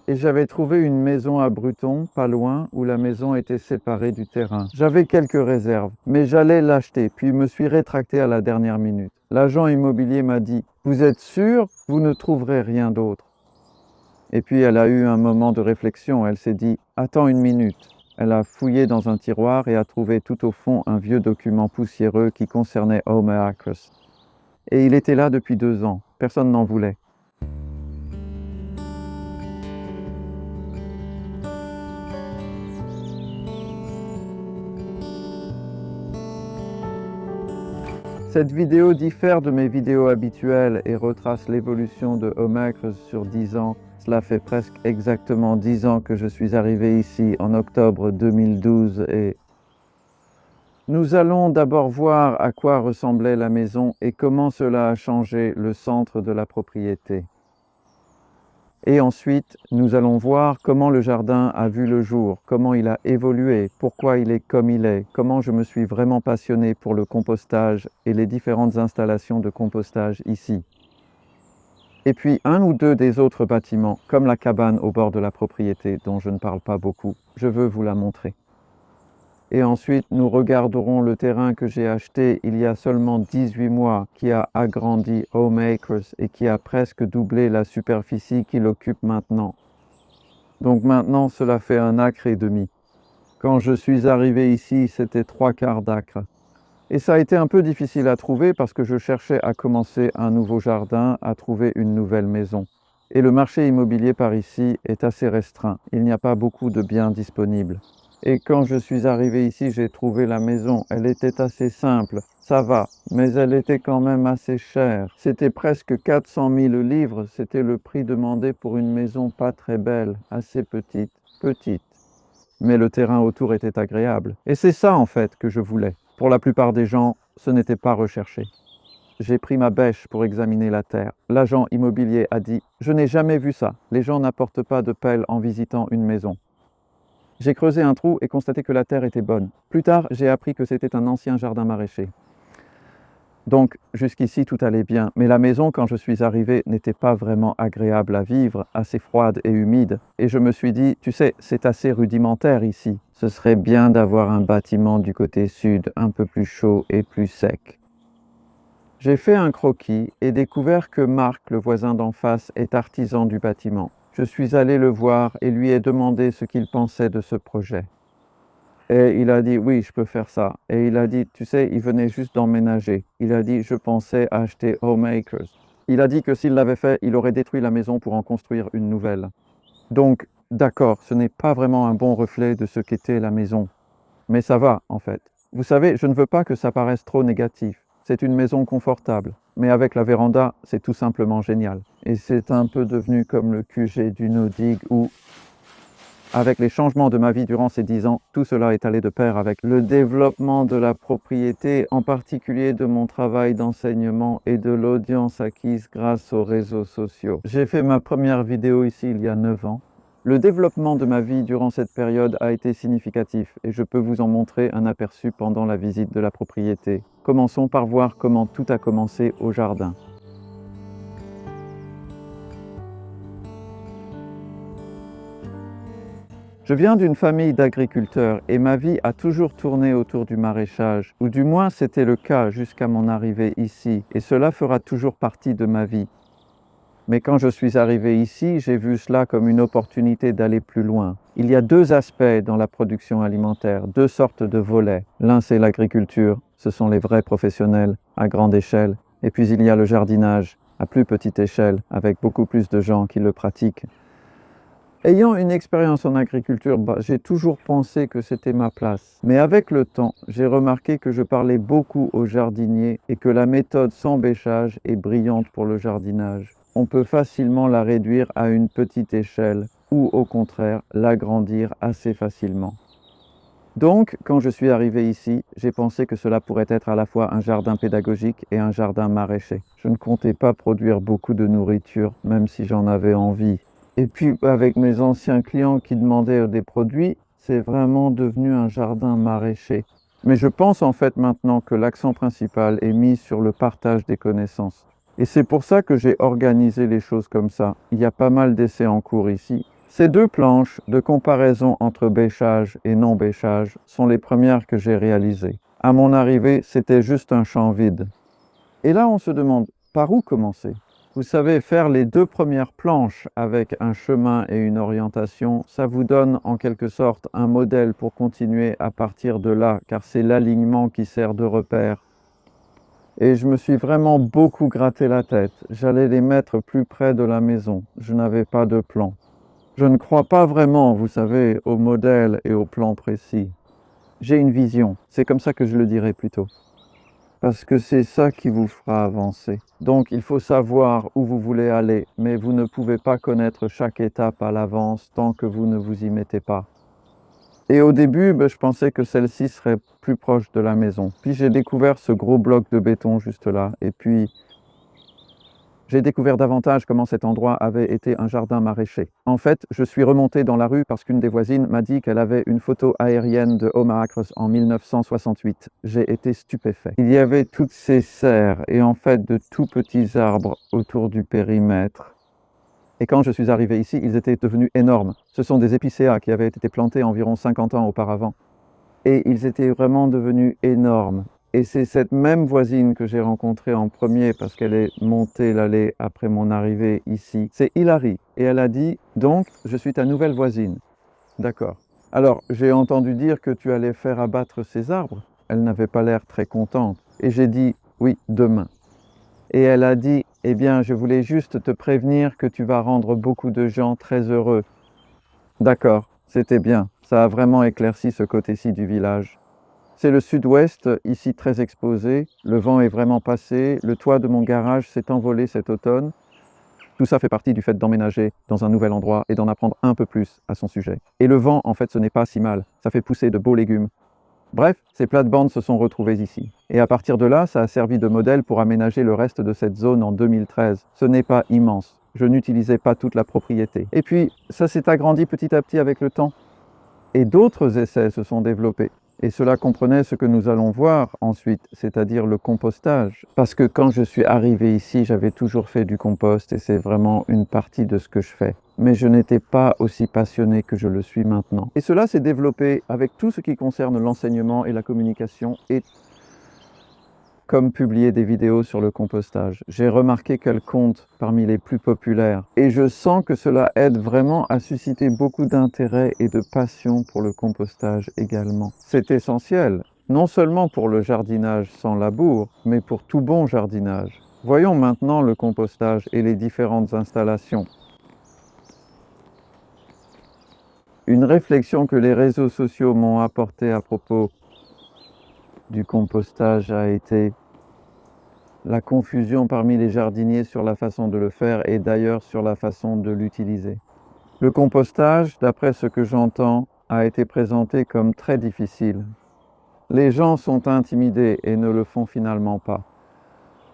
et j'avais trouvé une maison à Bruton, pas loin, où la maison était séparée du terrain. J'avais quelques réserves, mais j'allais l'acheter, puis me suis rétracté à la dernière minute. L'agent immobilier m'a dit « Vous êtes sûr? Vous ne trouverez rien d'autre ?» Et puis elle a eu un moment de réflexion, elle s'est dit « Attends une minute ». Elle a fouillé dans un tiroir et a trouvé tout au fond un vieux document poussiéreux qui concernait Homer Acres. Et il était là depuis 2 ans, personne n'en voulait. Cette vidéo diffère de mes vidéos habituelles et retrace l'évolution de Homer Acres sur 10 ans. Cela fait presque exactement 10 ans que je suis arrivé ici en octobre 2012 et nous allons d'abord voir à quoi ressemblait la maison et comment cela a changé le centre de la propriété. Et ensuite, nous allons voir comment le jardin a vu le jour, comment il a évolué, pourquoi il est comme il est, comment je me suis vraiment passionné pour le compostage et les différentes installations de compostage ici. Et puis un ou deux des autres bâtiments, comme la cabane au bord de la propriété dont je ne parle pas beaucoup, je veux vous la montrer. Et ensuite, nous regarderons le terrain que j'ai acheté il y a seulement 18 mois, qui a agrandi Homer Acres et qui a presque doublé la superficie qu'il occupe maintenant. Donc maintenant, cela fait 1,5 acre. Quand je suis arrivé ici, c'était 3/4 d'acre. Et ça a été un peu difficile à trouver parce que je cherchais à commencer un nouveau jardin, à trouver une nouvelle maison. Et le marché immobilier par ici est assez restreint. Il n'y a pas beaucoup de biens disponibles. Et quand je suis arrivé ici, j'ai trouvé la maison. Elle était assez simple, ça va, mais elle était quand même assez chère. C'était presque 400 000 livres, c'était le prix demandé pour une maison pas très belle, assez petite. Mais le terrain autour était agréable. Et c'est ça en fait que je voulais. Pour la plupart des gens, ce n'était pas recherché. J'ai pris ma bêche pour examiner la terre. L'agent immobilier a dit « Je n'ai jamais vu ça. Les gens n'apportent pas de pelle en visitant une maison. » J'ai creusé un trou et constaté que la terre était bonne. Plus tard, j'ai appris que c'était un ancien jardin maraîcher. Donc, jusqu'ici, tout allait bien. Mais la maison, quand je suis arrivé, n'était pas vraiment agréable à vivre, assez froide et humide. Et je me suis dit, tu sais, c'est assez rudimentaire ici. Ce serait bien d'avoir un bâtiment du côté sud, un peu plus chaud et plus sec. J'ai fait un croquis et découvert que Marc, le voisin d'en face, est artisan du bâtiment. Je suis allé le voir et lui ai demandé ce qu'il pensait de ce projet. Et il a dit, oui, je peux faire ça. Et il a dit, tu sais, il venait juste d'emménager. Il a dit, je pensais acheter Homer Acres. Il a dit que s'il l'avait fait, il aurait détruit la maison pour en construire une nouvelle. Donc, d'accord, ce n'est pas vraiment un bon reflet de ce qu'était la maison. Mais ça va, en fait. Vous savez, je ne veux pas que ça paraisse trop négatif. C'est une maison confortable. Mais avec la véranda, c'est tout simplement génial. Et c'est un peu devenu comme le QG du No-Dig où, avec les changements de ma vie durant ces 10 ans, tout cela est allé de pair avec le développement de la propriété, en particulier de mon travail d'enseignement et de l'audience acquise grâce aux réseaux sociaux. J'ai fait ma première vidéo ici il y a 9 ans. Le développement de ma vie durant cette période a été significatif et je peux vous en montrer un aperçu pendant la visite de la propriété. Commençons par voir comment tout a commencé au jardin. Je viens d'une famille d'agriculteurs et ma vie a toujours tourné autour du maraîchage, ou du moins c'était le cas jusqu'à mon arrivée ici, et cela fera toujours partie de ma vie. Mais quand je suis arrivé ici, j'ai vu cela comme une opportunité d'aller plus loin. Il y a 2 aspects dans la production alimentaire, 2 sortes de volets. L'un c'est l'agriculture, ce sont les vrais professionnels à grande échelle, et puis il y a le jardinage à plus petite échelle, avec beaucoup plus de gens qui le pratiquent. Ayant une expérience en agriculture, j'ai toujours pensé que c'était ma place. Mais avec le temps, j'ai remarqué que je parlais beaucoup aux jardiniers et que la méthode sans bêchage est brillante pour le jardinage. On peut facilement la réduire à une petite échelle ou au contraire l'agrandir assez facilement. Donc, quand je suis arrivé ici, j'ai pensé que cela pourrait être à la fois un jardin pédagogique et un jardin maraîcher. Je ne comptais pas produire beaucoup de nourriture, même si j'en avais envie. Et puis, avec mes anciens clients qui demandaient des produits, c'est vraiment devenu un jardin maraîcher. Mais je pense en fait maintenant que l'accent principal est mis sur le partage des connaissances. Et c'est pour ça que j'ai organisé les choses comme ça. Il y a pas mal d'essais en cours ici. Ces deux planches de comparaison entre bêchage et non bêchage sont les premières que j'ai réalisées. À mon arrivée, c'était juste un champ vide. Et là, on se demande par où commencer? Vous savez, faire les deux premières planches avec un chemin et une orientation, ça vous donne en quelque sorte un modèle pour continuer à partir de là, car c'est l'alignement qui sert de repère. Et je me suis vraiment beaucoup gratté la tête. J'allais les mettre plus près de la maison. Je n'avais pas de plan. Je ne crois pas vraiment, vous savez, au modèle et au plan précis. J'ai une vision. C'est comme ça que je le dirais plutôt. Parce que c'est ça qui vous fera avancer. Donc il faut savoir où vous voulez aller, mais vous ne pouvez pas connaître chaque étape à l'avance tant que vous ne vous y mettez pas. Et au début, je pensais que celle-ci serait plus proche de la maison. Puis j'ai découvert ce gros bloc de béton juste là. Et puis j'ai découvert davantage comment cet endroit avait été un jardin maraîcher. En fait, je suis remonté dans la rue parce qu'une des voisines m'a dit qu'elle avait une photo aérienne de Home Acres en 1968. J'ai été stupéfait. Il y avait toutes ces serres et en fait de tout petits arbres autour du périmètre. Et quand je suis arrivé ici, ils étaient devenus énormes. Ce sont des épicéas qui avaient été plantés environ 50 ans auparavant. Et ils étaient vraiment devenus énormes. Et c'est cette même voisine que j'ai rencontrée en premier parce qu'elle est montée l'allée après mon arrivée ici. C'est Hilary. Et elle a dit, donc, je suis ta nouvelle voisine. D'accord. Alors, j'ai entendu dire que tu allais faire abattre ces arbres. Elle n'avait pas l'air très contente. Et j'ai dit, oui, demain. Et elle a dit, eh bien, je voulais juste te prévenir que tu vas rendre beaucoup de gens très heureux. D'accord, c'était bien. Ça a vraiment éclairci ce côté-ci du village. C'est le sud-ouest, ici très exposé. Le vent est vraiment passé. Le toit de mon garage s'est envolé cet automne. Tout ça fait partie du fait d'emménager dans un nouvel endroit et d'en apprendre un peu plus à son sujet. Et le vent, en fait, ce n'est pas si mal. Ça fait pousser de beaux légumes. Bref, ces plates-bandes se sont retrouvées ici. Et à partir de là, ça a servi de modèle pour aménager le reste de cette zone en 2013. Ce n'est pas immense. Je n'utilisais pas toute la propriété. Et puis, ça s'est agrandi petit à petit avec le temps. Et d'autres essais se sont développés. Et cela comprenait ce que nous allons voir ensuite, c'est-à-dire le compostage. Parce que quand je suis arrivé ici, j'avais toujours fait du compost et c'est vraiment une partie de ce que je fais. Mais je n'étais pas aussi passionné que je le suis maintenant. Et cela s'est développé avec tout ce qui concerne l'enseignement et la communication et comme publier des vidéos sur le compostage. J'ai remarqué qu'elle compte parmi les plus populaires et je sens que cela aide vraiment à susciter beaucoup d'intérêt et de passion pour le compostage également. C'est essentiel, non seulement pour le jardinage sans labour, mais pour tout bon jardinage. Voyons maintenant le compostage et les différentes installations. Une réflexion que les réseaux sociaux m'ont apportée à propos du compostage a été la confusion parmi les jardiniers sur la façon de le faire et d'ailleurs sur la façon de l'utiliser. Le compostage, d'après ce que j'entends, a été présenté comme très difficile. Les gens sont intimidés et ne le font finalement pas.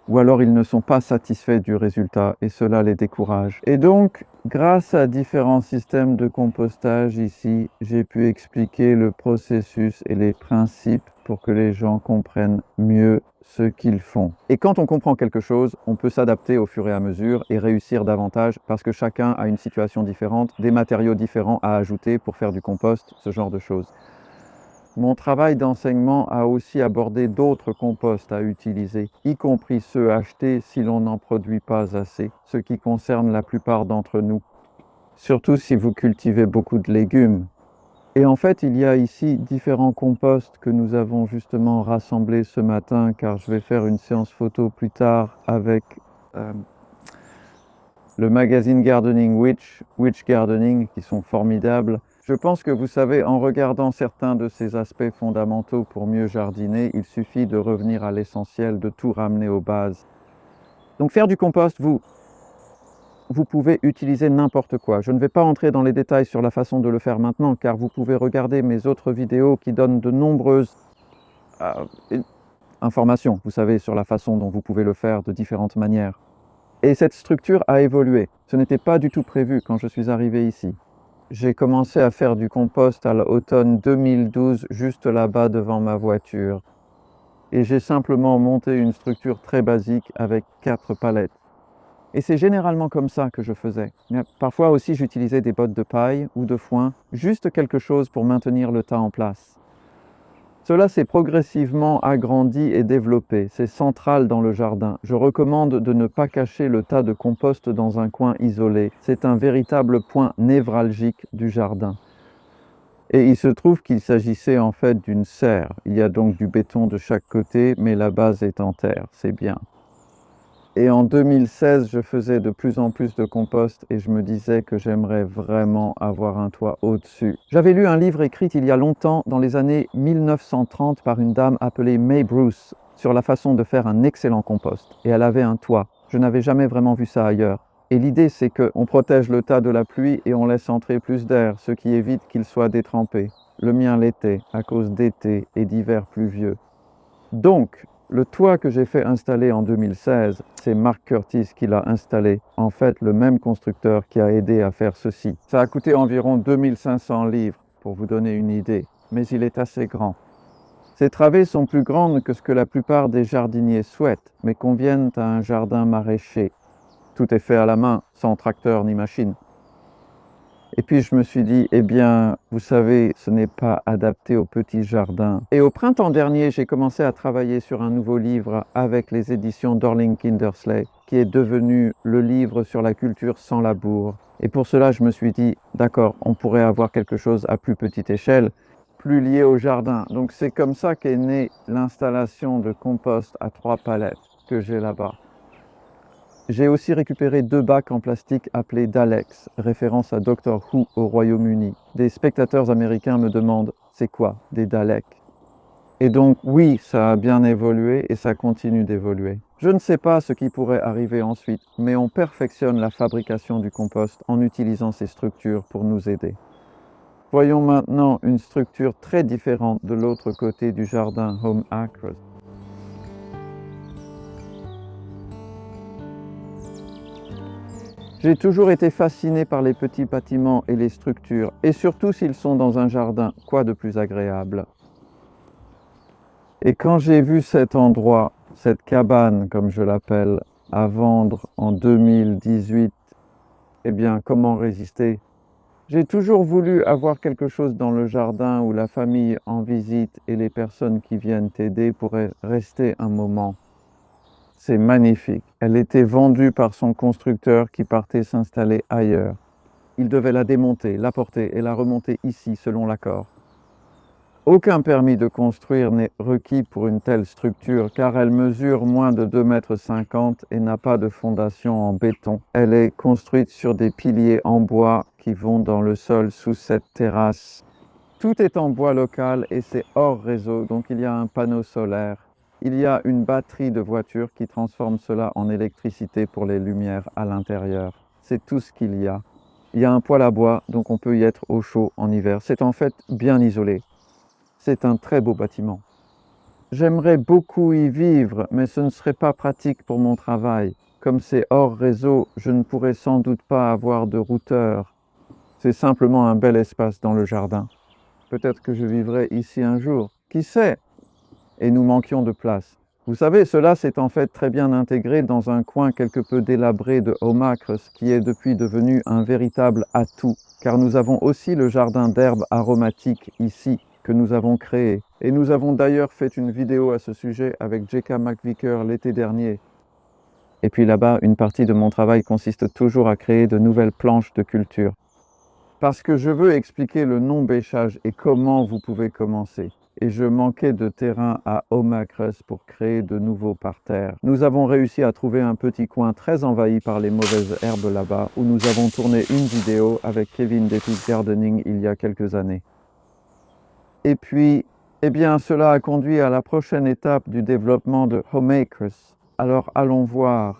Ou alors ils ne sont pas satisfaits du résultat et cela les décourage. Et donc, grâce à différents systèmes de compostage ici, j'ai pu expliquer le processus et les principes pour que les gens comprennent mieux ce qu'ils font. Et quand on comprend quelque chose, on peut s'adapter au fur et à mesure et réussir davantage parce que chacun a une situation différente, des matériaux différents à ajouter pour faire du compost, ce genre de choses. Mon travail d'enseignement a aussi abordé d'autres composts à utiliser, y compris ceux achetés si l'on n'en produit pas assez, ce qui concerne la plupart d'entre nous, surtout si vous cultivez beaucoup de légumes. Et en fait, il y a ici différents composts que nous avons justement rassemblés ce matin, car je vais faire une séance photo plus tard avec le magazine Gardening Witch Gardening, qui sont formidables. Je pense que vous savez, en regardant certains de ces aspects fondamentaux pour mieux jardiner, il suffit de revenir à l'essentiel, de tout ramener aux bases. Donc faire du compost, vous pouvez utiliser n'importe quoi. Je ne vais pas entrer dans les détails sur la façon de le faire maintenant, car vous pouvez regarder mes autres vidéos qui donnent de nombreuses informations, vous savez, sur la façon dont vous pouvez le faire de différentes manières. Et cette structure a évolué. Ce n'était pas du tout prévu quand je suis arrivé ici. J'ai commencé à faire du compost à l'automne 2012, juste là-bas devant ma voiture. Et j'ai simplement monté une structure très basique avec 4 palettes. Et c'est généralement comme ça que je faisais. Mais parfois aussi, j'utilisais des bottes de paille ou de foin, juste quelque chose pour maintenir le tas en place. Cela s'est progressivement agrandi et développé. C'est central dans le jardin. Je recommande de ne pas cacher le tas de compost dans un coin isolé. C'est un véritable point névralgique du jardin. Et il se trouve qu'il s'agissait en fait d'une serre. Il y a donc du béton de chaque côté, mais la base est en terre. C'est bien. Et en 2016, je faisais de plus en plus de compost et je me disais que j'aimerais vraiment avoir un toit au-dessus. J'avais lu un livre écrit il y a longtemps, dans les années 1930, par une dame appelée May Bruce, sur la façon de faire un excellent compost. Et elle avait un toit. Je n'avais jamais vraiment vu ça ailleurs. Et l'idée, c'est qu'on protège le tas de la pluie et on laisse entrer plus d'air, ce qui évite qu'il soit détrempé. Le mien l'était, à cause d'été et d'hiver pluvieux. Donc, le toit que j'ai fait installer en 2016, c'est Mark Curtis qui l'a installé. En fait, le même constructeur qui a aidé à faire ceci. Ça a coûté environ 2500 livres, pour vous donner une idée, mais il est assez grand. Ces travées sont plus grandes que ce que la plupart des jardiniers souhaitent, mais conviennent à un jardin maraîcher. Tout est fait à la main, sans tracteur ni machine. Et puis je me suis dit, eh bien, vous savez, ce n'est pas adapté au petit jardin. Et au printemps dernier, j'ai commencé à travailler sur un nouveau livre avec les éditions Dorling Kindersley, qui est devenu le livre sur la culture sans labour. Et pour cela, je me suis dit, d'accord, on pourrait avoir quelque chose à plus petite échelle, plus lié au jardin. Donc c'est comme ça qu'est née l'installation de compost à 3 palettes que j'ai là-bas. J'ai aussi récupéré 2 bacs en plastique appelés Daleks, référence à Doctor Who au Royaume-Uni. Des spectateurs américains me demandent « c'est quoi des Daleks ?» Et donc oui, ça a bien évolué et ça continue d'évoluer. Je ne sais pas ce qui pourrait arriver ensuite, mais on perfectionne la fabrication du compost en utilisant ces structures pour nous aider. Voyons maintenant une structure très différente de l'autre côté du jardin Home Acres. J'ai toujours été fasciné par les petits bâtiments et les structures, et surtout s'ils sont dans un jardin, quoi de plus agréable. Et quand j'ai vu cet endroit, cette cabane comme je l'appelle, à vendre en 2018, eh bien comment résister? J'ai toujours voulu avoir quelque chose dans le jardin où la famille en visite et les personnes qui viennent t'aider pourraient rester un moment. C'est magnifique. Elle était vendue par son constructeur qui partait s'installer ailleurs. Il devait la démonter, l'apporter et la remonter ici selon l'accord. Aucun permis de construire n'est requis pour une telle structure car elle mesure moins de 2,50 m et n'a pas de fondation en béton. Elle est construite sur des piliers en bois qui vont dans le sol sous cette terrasse. Tout est en bois local et c'est hors réseau, donc il y a un panneau solaire. Il y a une batterie de voiture qui transforme cela en électricité pour les lumières à l'intérieur. C'est tout ce qu'il y a. Il y a un poêle à bois, donc on peut y être au chaud en hiver. C'est en fait bien isolé. C'est un très beau bâtiment. J'aimerais beaucoup y vivre, mais ce ne serait pas pratique pour mon travail. Comme c'est hors réseau, je ne pourrais sans doute pas avoir de routeur. C'est simplement un bel espace dans le jardin. Peut-être que je vivrai ici un jour. Qui sait? Et nous manquions de place. Vous savez, cela s'est en fait très bien intégré dans un coin quelque peu délabré de Home Acres qui est depuis devenu un véritable atout, car nous avons aussi le jardin d'herbes aromatiques ici que nous avons créé. Et nous avons d'ailleurs fait une vidéo à ce sujet avec J.K. McVicker l'été dernier. Et puis là-bas, une partie de mon travail consiste toujours à créer de nouvelles planches de culture. Parce que je veux expliquer le non-bêchage et comment vous pouvez commencer. Et je manquais de terrain à Home Acres pour créer de nouveaux parterres. Nous avons réussi à trouver un petit coin très envahi par les mauvaises herbes là-bas, où nous avons tourné une vidéo avec Kevin d'Epic Gardening il y a quelques années. Et puis, eh bien, cela a conduit à la prochaine étape du développement de Home Acres. Alors allons voir.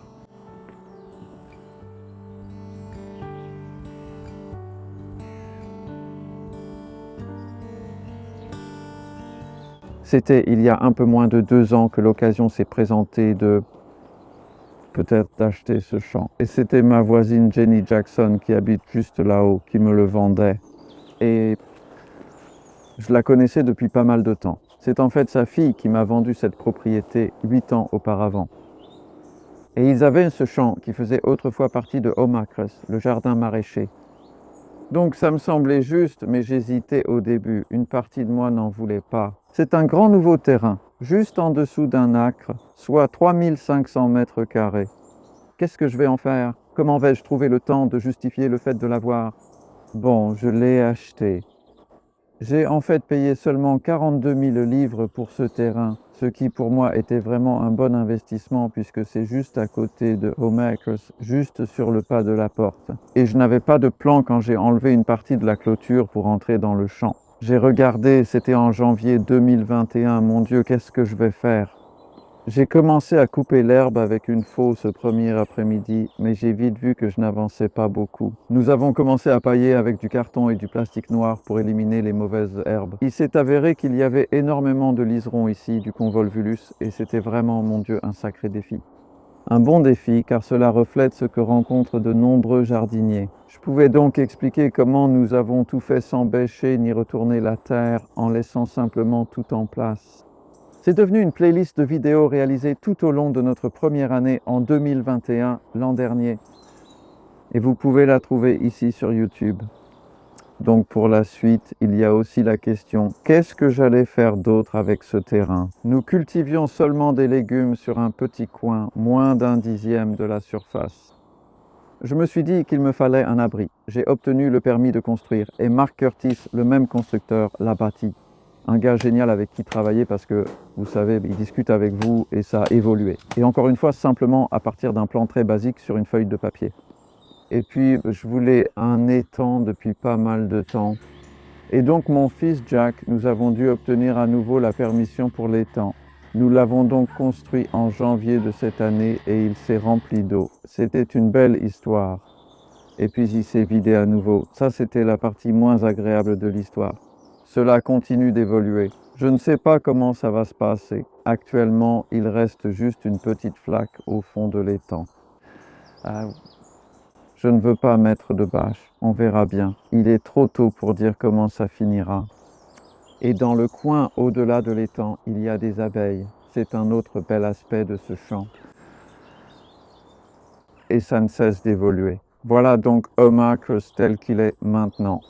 C'était il y a un peu moins de 2 ans que l'occasion s'est présentée de peut-être d'acheter ce champ. Et c'était ma voisine Jenny Jackson qui habite juste là-haut qui me le vendait. Et je la connaissais depuis pas mal de temps. C'est en fait sa fille qui m'a vendu cette propriété 8 ans auparavant. Et ils avaient ce champ qui faisait autrefois partie de Omacres, le jardin maraîcher. Donc ça me semblait juste, mais j'hésitais au début. Une partie de moi n'en voulait pas. C'est un grand nouveau terrain, juste en dessous d'un acre, soit 3500 mètres carrés. Qu'est-ce que je vais en faire? Comment vais-je trouver le temps de justifier le fait de l'avoir? Bon, je l'ai acheté. J'ai en fait payé seulement 42 000 livres pour ce terrain, ce qui pour moi était vraiment un bon investissement puisque c'est juste à côté de Omacres, juste sur le pas de la porte. Et je n'avais pas de plan quand j'ai enlevé une partie de la clôture pour entrer dans le champ. J'ai regardé, c'était en janvier 2021, mon Dieu, qu'est-ce que je vais faire? J'ai commencé à couper l'herbe avec une faux ce premier après-midi, mais j'ai vite vu que je n'avançais pas beaucoup. Nous avons commencé à pailler avec du carton et du plastique noir pour éliminer les mauvaises herbes. Il s'est avéré qu'il y avait énormément de liserons ici, du convolvulus, et c'était vraiment, mon Dieu, un sacré défi. Un bon défi, car cela reflète ce que rencontrent de nombreux jardiniers. Je pouvais donc expliquer comment nous avons tout fait sans bêcher ni retourner la terre, en laissant simplement tout en place. C'est devenu une playlist de vidéos réalisées tout au long de notre première année en 2021, l'an dernier. Et vous pouvez la trouver ici sur YouTube. Donc pour la suite, il y a aussi la question, qu'est-ce que j'allais faire d'autre avec ce terrain? Nous cultivions seulement des légumes sur un petit coin, moins d'un dixième de la surface. Je me suis dit qu'il me fallait un abri. J'ai obtenu le permis de construire et Mark Curtis, le même constructeur, l'a bâti. Un gars génial avec qui travailler parce que, vous savez, il discute avec vous et ça a évolué. Et encore une fois, simplement à partir d'un plan très basique sur une feuille de papier. Et puis, je voulais un étang depuis pas mal de temps. Et donc, mon fils Jack, nous avons dû obtenir à nouveau la permission pour l'étang. Nous l'avons donc construit en janvier de cette année et il s'est rempli d'eau. C'était une belle histoire. Et puis, il s'est vidé à nouveau. Ça, c'était la partie moins agréable de l'histoire. Cela continue d'évoluer. Je ne sais pas comment ça va se passer. Actuellement, il reste juste une petite flaque au fond de l'étang. Je ne veux pas mettre de bâche. On verra bien. Il est trop tôt pour dire comment ça finira. Et dans le coin au-delà de l'étang, il y a des abeilles. C'est un autre bel aspect de ce champ. Et ça ne cesse d'évoluer. Voilà donc Omacres tel qu'il est maintenant.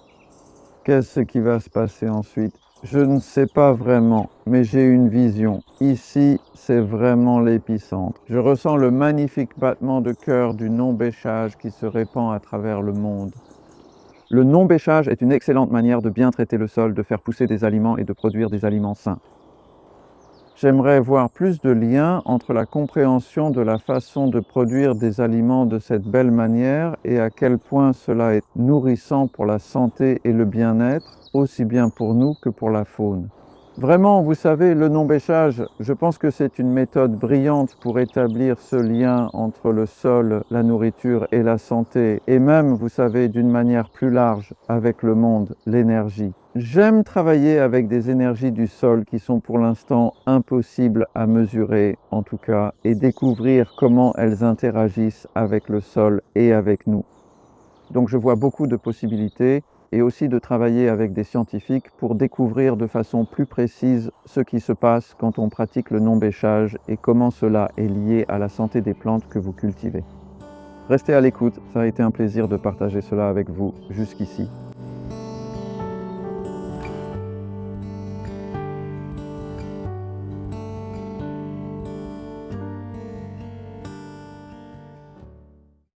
Qu'est-ce qui va se passer ensuite? Je ne sais pas vraiment, mais j'ai une vision. Ici, c'est vraiment l'épicentre. Je ressens le magnifique battement de cœur du non-bêchage qui se répand à travers le monde. Le non-bêchage est une excellente manière de bien traiter le sol, de faire pousser des aliments et de produire des aliments sains. J'aimerais voir plus de liens entre la compréhension de la façon de produire des aliments de cette belle manière et à quel point cela est nourrissant pour la santé et le bien-être, aussi bien pour nous que pour la faune. Vraiment, vous savez, le non-bêchage, je pense que c'est une méthode brillante pour établir ce lien entre le sol, la nourriture et la santé, et même, vous savez, d'une manière plus large, avec le monde, l'énergie. J'aime travailler avec des énergies du sol qui sont pour l'instant impossibles à mesurer, en tout cas, et découvrir comment elles interagissent avec le sol et avec nous. Donc je vois beaucoup de possibilités et aussi de travailler avec des scientifiques pour découvrir de façon plus précise ce qui se passe quand on pratique le non-bêchage et comment cela est lié à la santé des plantes que vous cultivez. Restez à l'écoute, ça a été un plaisir de partager cela avec vous jusqu'ici.